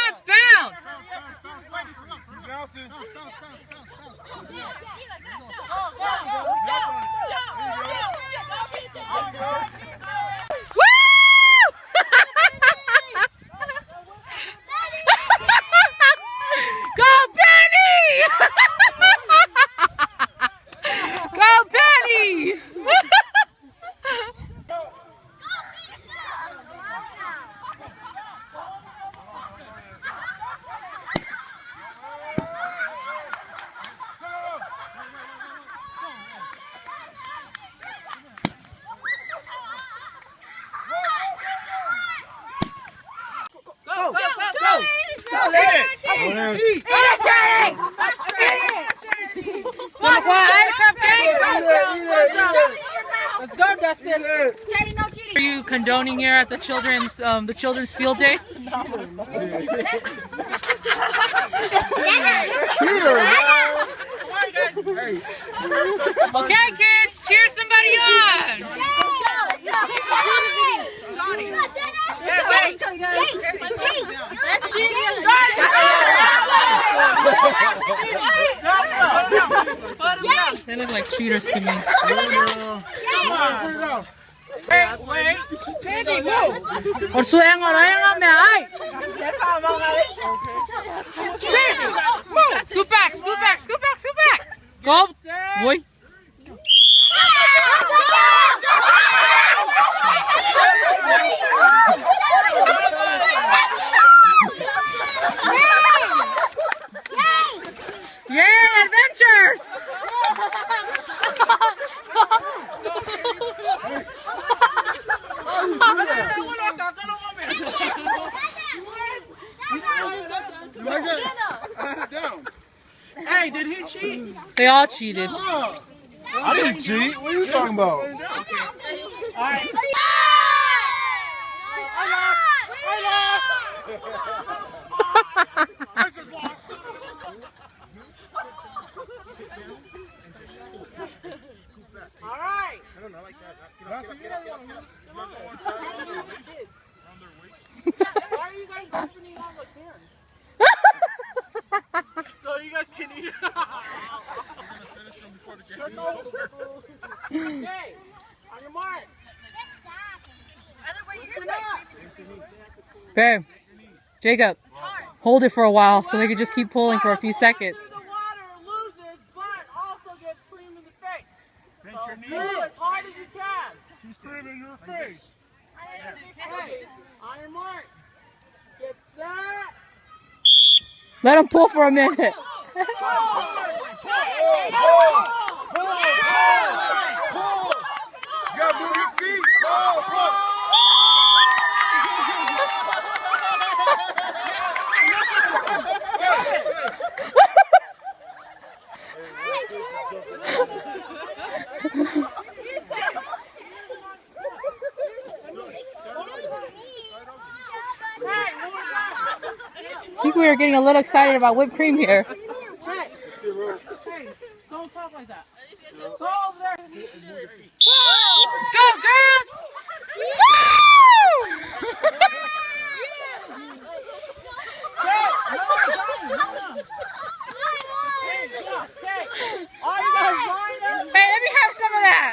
bounce, bounce. Go, Penny! Go, Penny! Let's go, Dustin. Are you condoning here at the children's field day? Okay, kids, cheer somebody on. They look like cheaters to me. Wait. Sandy, go. Or suengan, ay. Scoot back. Go. Boy. Yay, adventures! Hey, did he cheat? They all cheated. I didn't cheat. What are you talking about? All right. I just lost. All right. I don't know, like that. Why are you guys jumping on like cans? So you guys can eat it. Okay, on your mark. Babe, Jacob, hold it for a while so they can just keep pulling for a few seconds. The water loses, but also gets cream in the face. So pull as hard as you can. She's screaming in your face. Okay, on your mark. Get set. Let them pull for a minute. You gotta move your feet. Pull. I think we were getting a little excited about whipped cream here. Hey, don't talk like that. Go over there. Let's go, girls! Hey, let me have some of that.